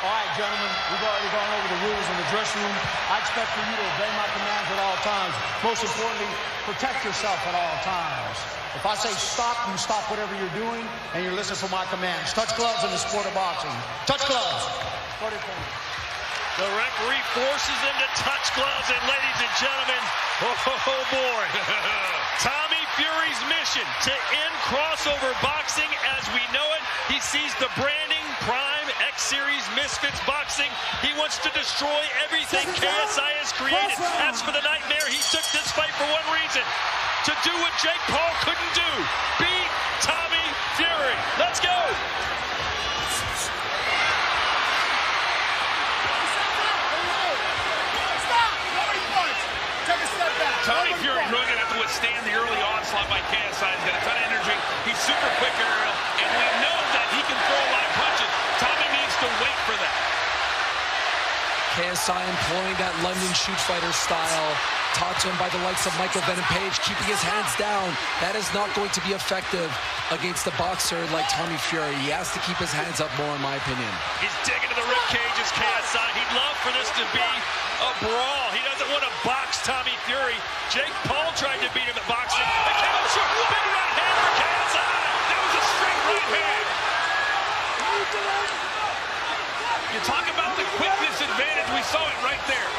All right, gentlemen, we've already gone over the rules in the dressing room. I expect for you to obey my commands at all times. Most importantly, protect yourself at all times. If I say stop, you stop whatever you're doing, and you listen for my commands. Touch gloves in the sport of boxing. Touch gloves. The referee forces them to touch gloves, and ladies and gentlemen, oh boy. Tommy Fury's mission to end crossover boxing as we know it. He sees the branding, Prime, X-Series, Misfits boxing. He wants to destroy everything KSI has created. As for the nightmare, he took this fight for one reason: to do what Jake Paul couldn't do. Beat Tommy Fury. Let's go. Tommy Fury really going to have to withstand the early onslaught by KSI. He's got a ton of energy. He's super quick aerial, and we know that he can throw a lot of punches. Tommy needs to wait for that. KSI employing that London shoot fighter style, taught to him by the likes of Michael Venom Page, keeping his hands down. That is not going to be effective against a boxer like Tommy Fury. He has to keep his hands up more, in my opinion. He's digging to the rib cages, KSI. He'd love for this to be a brawl. He doesn't want to box Tommy Fury. Jake Paul tried to beat him at boxing. It came up short. Big right hand for KSI. That was a straight right hand. You talk about the quickness advantage. We saw it right there.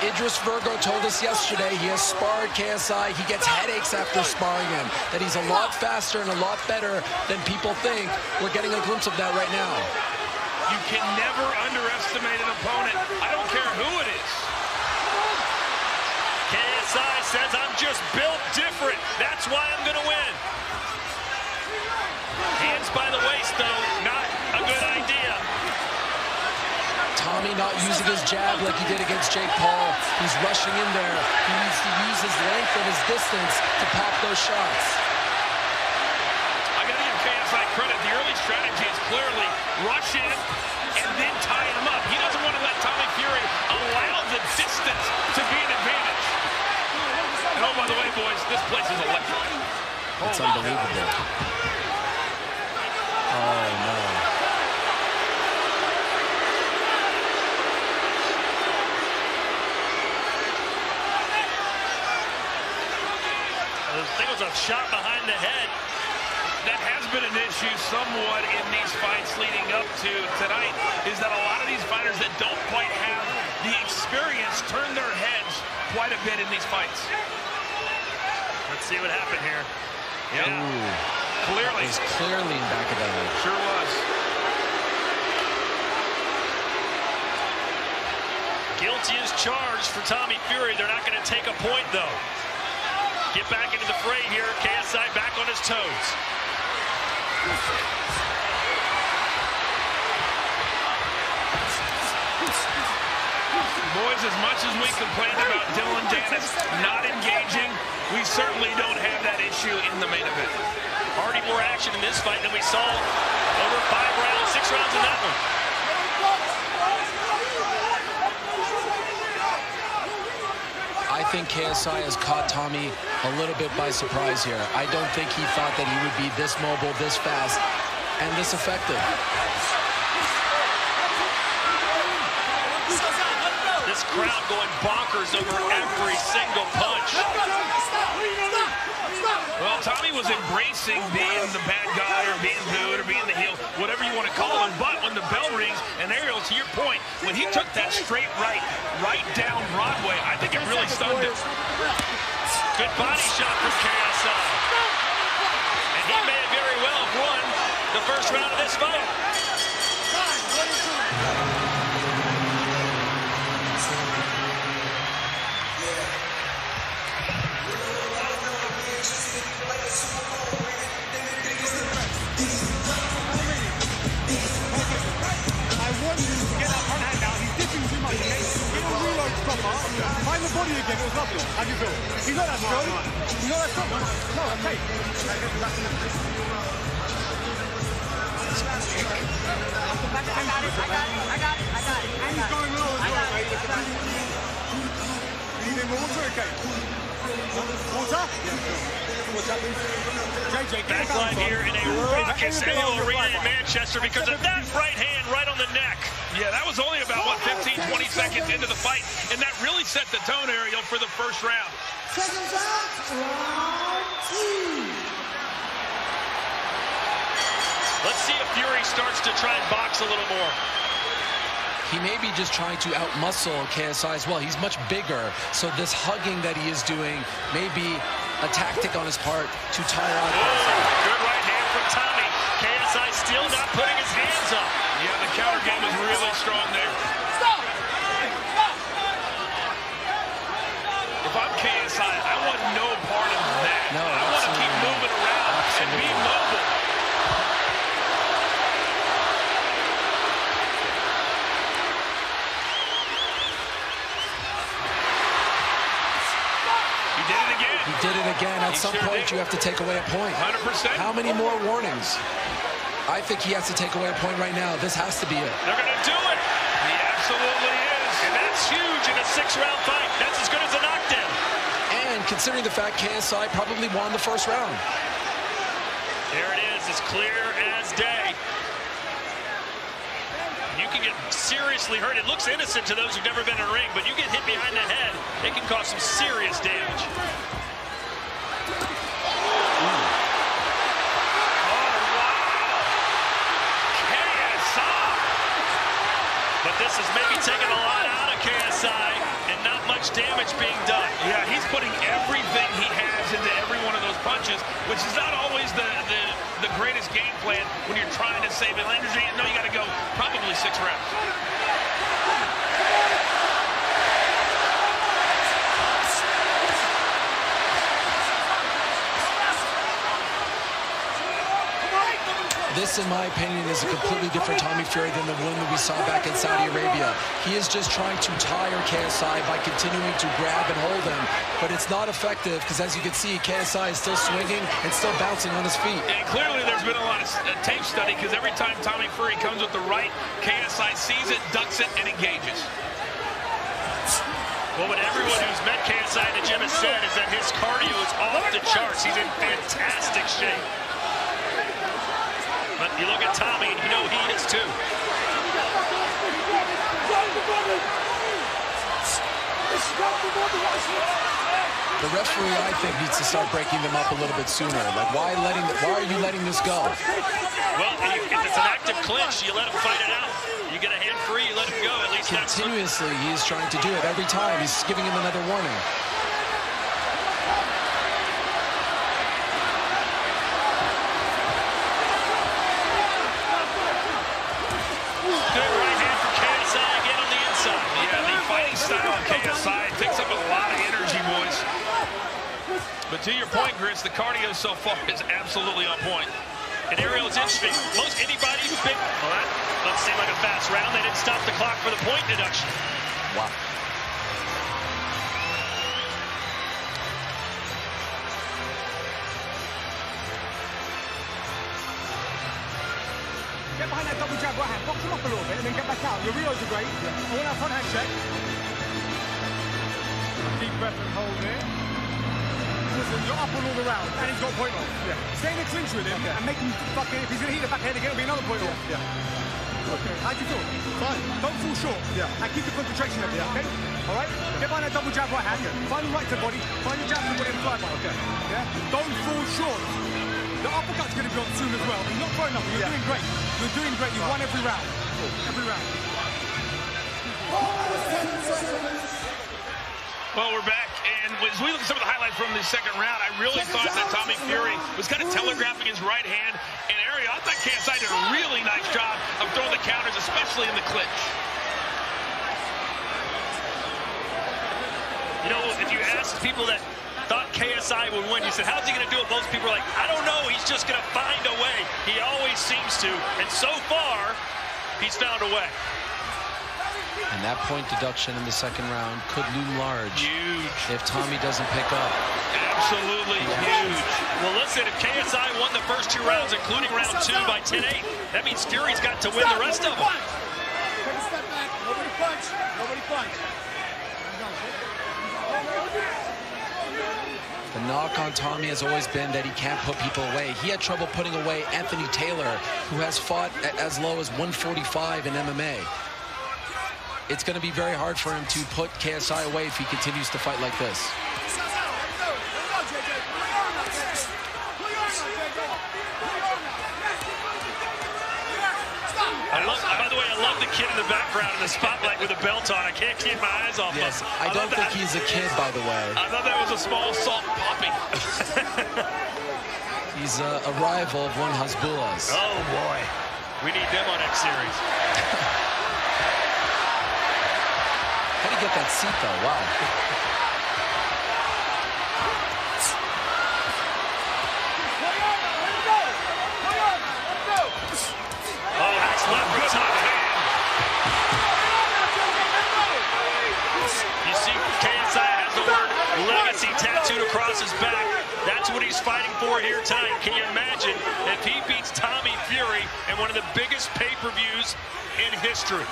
Idris Virgo told us yesterday he has sparred KSI. He gets headaches after sparring him. That he's a lot faster and a lot better than people think. We're getting a glimpse of that right now. You can never underestimate an opponent. I don't care who it is. KSI says, I'm just built different. That's why I'm going to win. Hands by the waist, though, not a good idea. Tommy not using his jab like he did against Jake Paul. He's rushing in there. He needs to use his length and his distance to pop those shots. I got to give KSI credit. The early strategy is clearly rush in and then tie him up. He doesn't want to let Tommy Fury allow the distance to be an advantage. And oh, by the way, boys, this place is electric. It's unbelievable. Oh, no. I think it was a shot behind the head. That has been an issue somewhat in these fights leading up to tonight, is that a lot of these fighters that don't quite have the experience turn their heads quite a bit in these fights. Let's see what happened here. Yeah, clearly. He's clearly in back of the head. Sure was. Guilty as charged for Tommy Fury. They're not going to take a point, though. Get back into the fray here. KSI back on his toes. Boys, as much as we complained about Dylan Dennis not engaging, we certainly don't have that issue in the main event. Already more action in this fight than we saw over 5 rounds, 6 rounds in that one. I think KSI has caught Tommy a little bit by surprise here. I don't think he thought that he would be this mobile, this fast, and this effective. This crowd going bonkers over every single punch. Well, Tommy was embracing being the bad guy or being good or being the heel, whatever you want to call him. But when the bell rings, and Ariel, to your point, when he took that straight right down Broadway, I think it really stunned him. Good body shot from KSI. And he may have very well won the first round of this fight. Find the body again, it was lovely. How do you feel? You got that strong? You got that strong? No, okay. I got it. And he's going low as well, mate. You need more water, okay? Water? Yeah, sure. Backline here in a raucous AO Arena in Manchester because of that right hand right on the neck. Yeah, that was only about, what, 15, 20 seconds into the fight, and that really set the tone, Ariel, for the first round. Second round, round 2. Let's see if Fury starts to try and box a little more. He may be just trying to outmuscle KSI as well. He's much bigger, so this hugging that he is doing may be a tactic on his part to tire out KSI. Good right hand from Tommy. KSI still not putting his hands up. Yeah, the counter game was really strong there. If I'm KSI, I want no part of that. No, I want to keep moving around and be mobile. He did it again. He did it again. At some point, you have to take away a point. 100%. How many more warnings? I think he has to take away a point right now. This has to be it. They're going to do it. He absolutely is. And that's huge in a 6-round fight. That's as good as a knockdown. And considering the fact KSI probably won the first round. There it is, as clear as day. You can get seriously hurt. It looks innocent to those who've never been in a ring, but you get hit behind the head, it can cause some serious damage. But this is maybe taking a lot out of KSI and not much damage being done. Yeah, he's putting everything he has into every one of those punches, which is not always the greatest game plan when you're trying to save energy. No, you got to go probably 6 rounds. This, in my opinion, is a completely different Tommy Fury than the one that we saw back in Saudi Arabia. He is just trying to tire KSI by continuing to grab and hold him, but it's not effective because, as you can see, KSI is still swinging and still bouncing on his feet. And clearly there's been a lot of tape study because every time Tommy Fury comes with the right, KSI sees it, ducks it, and engages. Well, what everyone who's met KSI in the gym has said is that his cardio is off the charts. He's in fantastic shape. But you look at Tommy, and you know he is too. The referee, I think, needs to start breaking them up a little bit sooner. Like, why are you letting this go? Well, if it's an active clinch, you let him fight it out. You get a hand free, you let him go. At least continuously, he is trying to do it every time. He's giving him another warning. KSI takes up a lot of energy, boys. But to your point, Chris, the cardio so far is absolutely on point. And Ariel, it's interesting. Most anybody who's been, well, that doesn't seem like a fast round. They didn't stop the clock for the point deduction. Wow. Get behind that double jab right hand, box him up a little bit, and then get back out. Your reloads are great. I want that front hand check. Deep breath and hold there. Listen, you're up on all the round, and he's got a point off. Yeah. Stay in the clinch with him, and make him fucking, if he's going to hit the back head again, it'll be another point off. Yeah. Okay. How do you feel? Fine. Don't fall short. Yeah. And keep the concentration up there, okay? All right? Get behind that double jab right hand. Okay. Find the right to body. Find your jab to the body and fly by. Okay. Yeah? Don't fall short. The uppercut's going to be on soon as well. You're not throwing nothing. You're doing great. You're doing great. You won every round. Every round. Well, we're back, and as we look at some of the highlights from the second round, I really thought that Tommy Fury was kind of telegraphing his right hand. And Ariel, I thought KSI did a really nice job of throwing the counters, especially in the clinch. You know, if you asked people that thought KSI would win, you said, how's he going to do it? Most people are like, I don't know. He's just going to find a way. He always seems to. And so far, he's found a way. And that point deduction in the second round could loom large. Huge. If Tommy doesn't pick up. Absolutely huge. Well, listen, if KSI won the first 2 rounds, including round 2 by 10-8, that means Fury's got to win the rest of them. Take a step back. Nobody punch. Nobody punch. The knock on Tommy has always been that he can't put people away. He had trouble putting away Anthony Taylor, who has fought at as low as 145 in MMA. It's going to be very hard for him to put KSI away if he continues to fight like this. By the way, I love the kid in the background in the spotlight with a belt on. I can't keep my eyes off him. Yes, I don't think he's a kid, by the way. I thought that was a small salt poppy. He's a rival of one Hasbullah's. Oh, boy. We need them on X Series. How do you get that seat, though? Wow. You see, KSI has the word legacy tattooed across his back. That's what he's fighting for here tonight. Can you imagine if he beats Tommy Fury in one of the biggest pay-per-views in history?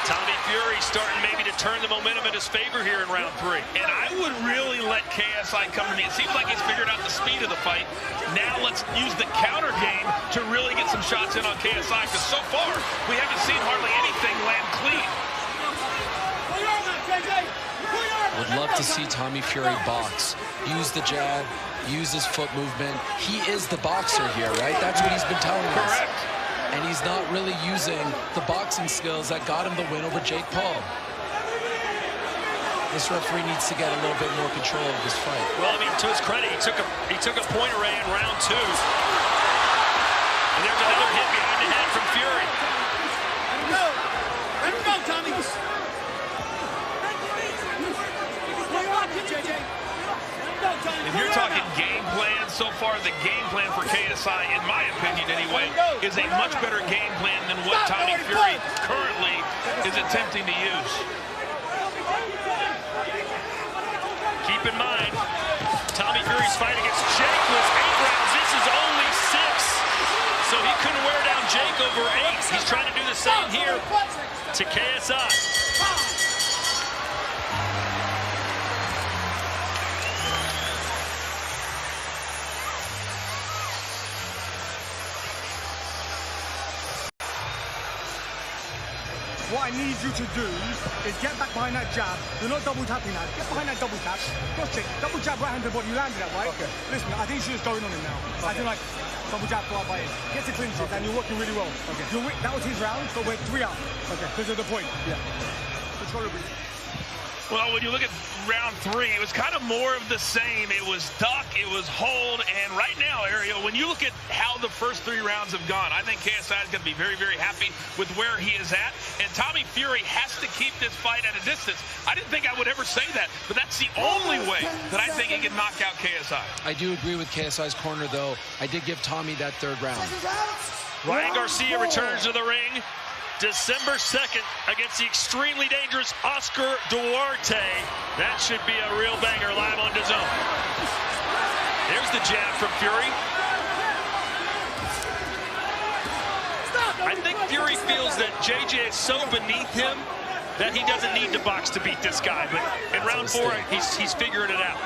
Tommy Fury starting maybe to turn the momentum in his favor here in round 3. And I would really let KSI come to me. It seems like he's figured out the speed of the fight. Now let's use the counter game to really get some shots in on KSI, because so far we haven't seen hardly anything land clean. Would love to see Tommy Fury box. Use the jab, use his foot movement. He is the boxer here, right? That's what he's been telling us. Correct. And he's not really using the boxing skills that got him the win over Jake Paul. This referee needs to get a little bit more control of this fight. Well, I mean, to his credit, he took a point array in round 2. And there's another hit behind the head from Fury. Let him go. Let him go, Tommy. If you're talking game plan, so far the game plan for KSI, in my opinion anyway, is a much better game plan than what Tommy Fury currently is attempting to use. Keep in mind, Tommy Fury's fight against Jake was 8 rounds. This is only 6. So he couldn't wear down Jake over 8. He's trying to do the same here to KSI. What I need you to do is get back behind that jab. You're not double tapping that. Get behind that double tap. Cross check. Double jab right hand to the body. You landed that, right? Okay. Listen, I think you should just go in on him now. Okay. I think like double jab fly by in. Get to clinches and you're working really well. Okay. That was his round, but we're 3 out. Okay. Because of the point. Yeah. Controllably. Well, when you look at round 3, it was kind of more of the same. It was duck, it was hold, and right now, Ariel, when you look at how the first 3 rounds have gone, I think KSI is going to be very, very happy with where he is at, and Tommy Fury has to keep this fight at a distance. I didn't think I would ever say that, but that's the only way that I think he can knock out KSI. I do agree with KSI's corner, though. I did give Tommy that 3rd round. Ryan Garcia returns to the ring December 2nd against the extremely dangerous Oscar Duarte. That should be a real banger live on DAZN. There's the jab from Fury. I think Fury feels that JJ is so beneath him that he doesn't need to box to beat this guy. But in round 4, he's figuring it out.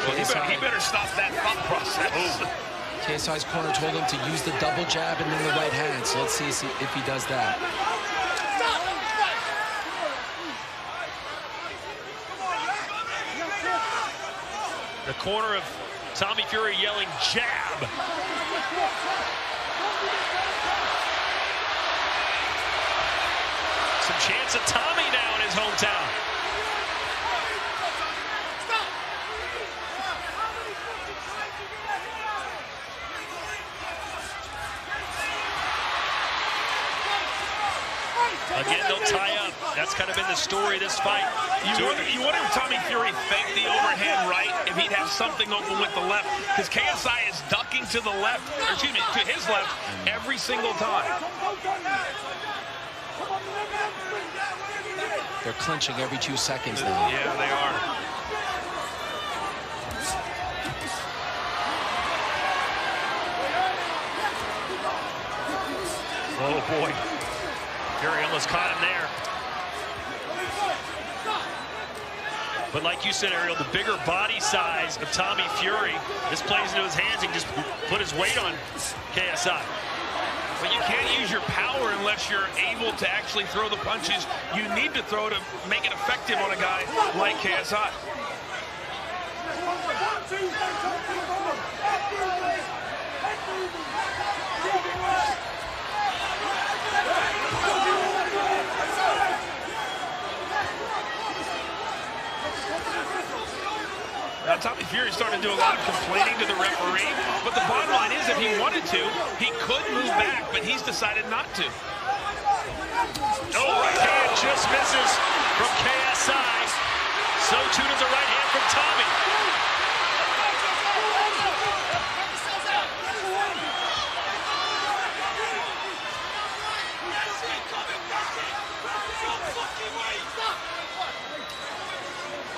Well, he better stop that thought process. KSI's corner told him to use the double jab and then the right hand. So let's see if he does that. The corner of Tommy Fury yelling jab. Some chance of Tommy now in his hometown. Again, they'll tie up. That's kind of been the story of this fight. You wonder if Tommy Fury faked the overhand right, if he'd have something open with the left, because KSI is ducking to the left, or excuse me, to his left every single time. They're clinching every 2 seconds now. Yeah, they are. Oh, boy. Fury almost caught him there. But like you said, Ariel, the bigger body size of Tommy Fury, this plays into his hands and just put his weight on KSI. But you can't use your power unless you're able to actually throw the punches you need to throw to make it effective on a guy like KSI. Now, Tommy Fury started to do a lot of complaining to the referee, but the bottom line is if he wanted to, he could move back, but he's decided not to. Oh, right hand just misses from KSI. So too does a right hand from Tommy.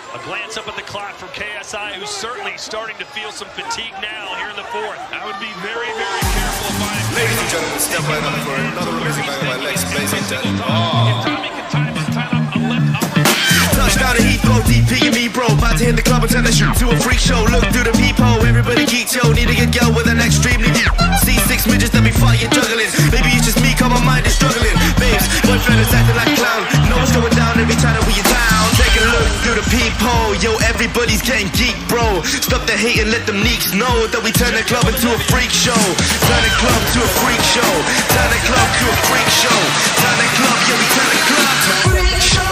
A glance up at the clock from KSI, who's certainly starting to feel some fatigue now here in the fourth. I would be very, very careful of mine. Ladies and gentlemen, step right up for another amazing night by Lex Blazing Dead. If Tommy can time his time up a left upper. Touchdown to Heathrow, DP and me, bro. About to hit the club and turn the shoot to a freak show. Look through the peephole, everybody geek, yo. Need to get girl with an extremely deep. See 6 midgets that be fighting, juggling. Maybe it's just me, cause my mind is struggling. Babes, boyfriend is acting like a clown. Know what's going down every time that we are down. Take a look through the peephole, yo. Everybody's getting geek, bro. Stop the hate and let them neeks know that we turn the club into a freak show. Turn the club to a freak show. Turn the club to a freak show. Turn the club, yeah, we turn the club to a freak show.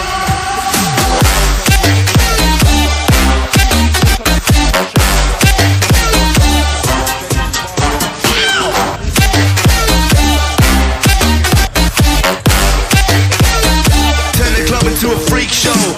To a freak show.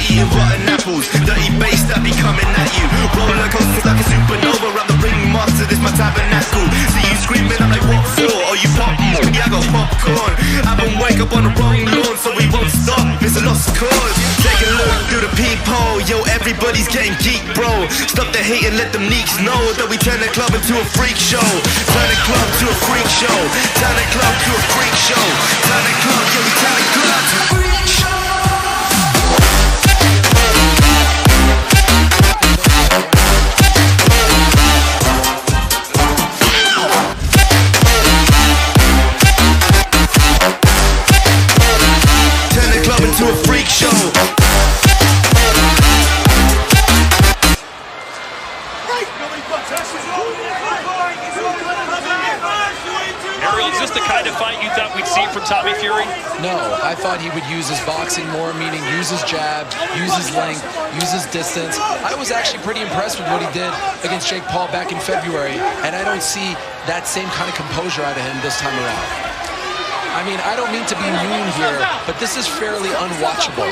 Eating rotten apples, dirty bass that be coming at you. Roller coasters like a supernova. I'm the ringmaster, this my tabernacle. See you screaming, I'm like, what for? Oh, you pop more? Yeah, I got popcorn. I been wake up on the wrong lawn, so we won't stop. It's a lost cause. Take a look through the peephole, yo. Everybody's getting geek, bro. Stop the hate and let them neeks know that we turn the club into a freak show. Turn the club to a freak show. Turn the club to a freak show. Turn the club, yeah, we turn the club to a freak show. To a freak show. Ariel, is this the kind of fight you thought we'd see from Tommy Fury? No, I thought he would use his boxing more, meaning use his jab, use his length, use his distance. I was actually pretty impressed with what he did against Jake Paul back in February, and I don't see that same kind of composure out of him this time around. I mean, I don't mean to be mean here, but this is fairly unwatchable.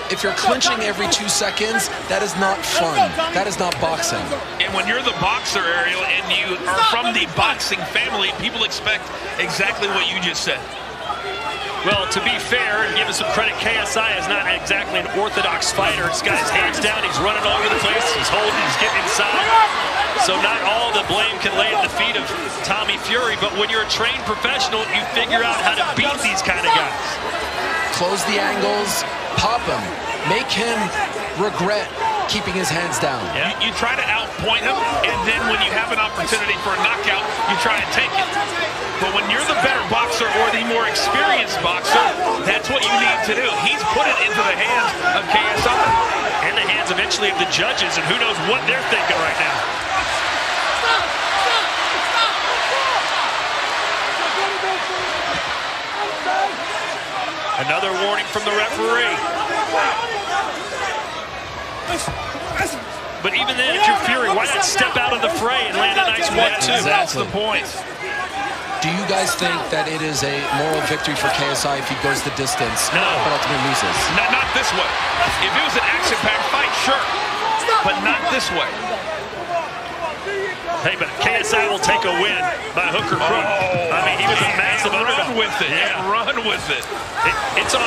If you're clinching every 2 seconds, that is not fun. That is not boxing. And when you're the boxer, Ariel, and you are from the boxing family, people expect exactly what you just said. Well, to be fair and give him some credit, KSI is not exactly an orthodox fighter. He's got his hands down, he's running all over the place, he's holding, he's getting inside. So not all the blame can lay at the feet of Tommy Fury, but when you're a trained professional, you figure out how to beat these kind of guys. Close the angles, pop him, make him regret keeping his hands down. Yeah. You try to outpoint him, and then when you have an opportunity for a knockout, you try and take it. But when you're the better boxer or the more experienced boxer, that's what you need to do. He's put it into the hands of KSI. And the hands eventually of the judges, and who knows what they're thinking right now. Another warning from the referee. But even then, if you're Fury, why not step out of the fray and land a nice 1-2? That's the point. Do you guys think that it is a moral victory for KSI if he goes the distance, No. but ultimately loses? Not this way. If it was an action-packed fight, sure. But not this way. Hey, but KSI will take a win by hook or crook. I mean, he was a massive underdog. Run with it. Yeah, run with it. It's on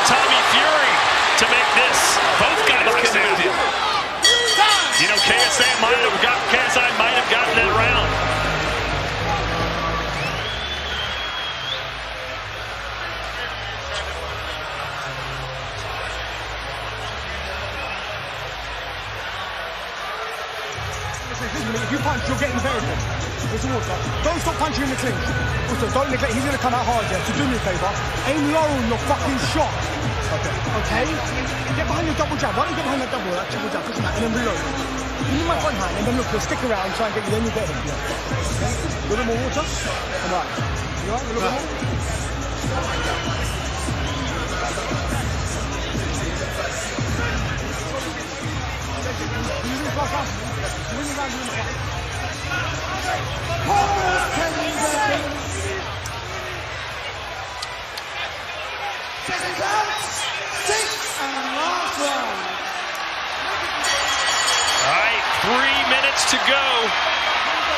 Tommy Fury to make this. Both guys connected. You know, KSI might have gotten that round. If you punch, you're getting very good. Here's the water. Don't stop punching in the clinch. Also, don't neglect. He's going to come out hard, yeah. So do me a favour. Aim low on your fucking shot. Okay? Get behind your double jab. Why don't you get behind that triple jab, push him out, and then reload. Give me my front hand, and then look, you'll stick around and try and get you, then you get him. Yeah. Okay? A little more water. All right. You all right? A little more? All right, 3 minutes to go.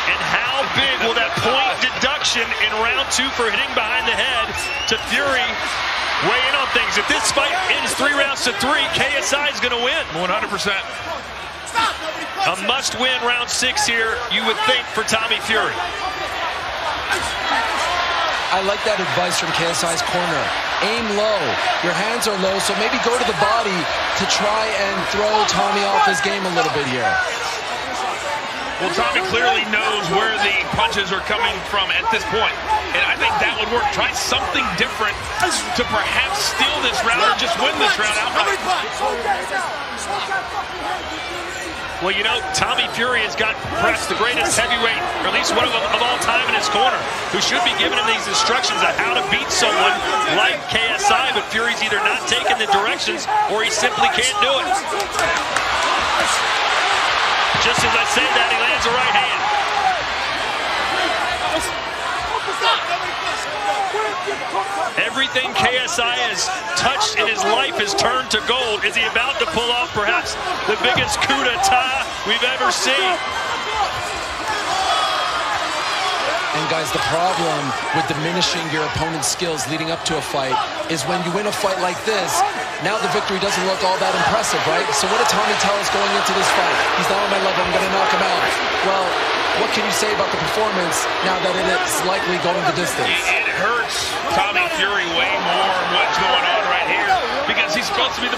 And how big will that point deduction in round 2 for hitting behind the head to Fury weigh in on things? If this fight ends 3 rounds to 3, KSI is going to win. 100%. A must-win round 6 here, you would think, for Tommy Fury. I like that advice from KSI's corner. Aim low. Your hands are low, so maybe go to the body to try and throw Tommy off his game a little bit here. Well, Tommy clearly knows where the punches are coming from at this point. And I think that would work. Try something different to perhaps steal this round or just win this round outright. Well, you know, Tommy Fury has got perhaps the greatest heavyweight, or at least one of them of all time in his corner, who should be giving him these instructions on how to beat someone like KSI, but Fury's either not taking the directions or he simply can't do it. Just as I say that, he lands a right hand. Everything KSI has touched in his life has turned to gold. Is he about to pull off perhaps the biggest coup d'etat we've ever seen? And guys, the problem with diminishing your opponent's skills leading up to a fight is when you win a fight like this, now the victory doesn't look all that impressive, right? So what did Tommy tell us going into this fight? He's not on my level, I'm gonna knock him out. Well, what can you say about the performance now that it is likely going the distance? It hurts Tommy Fury way more what's going on right here because he's supposed to be the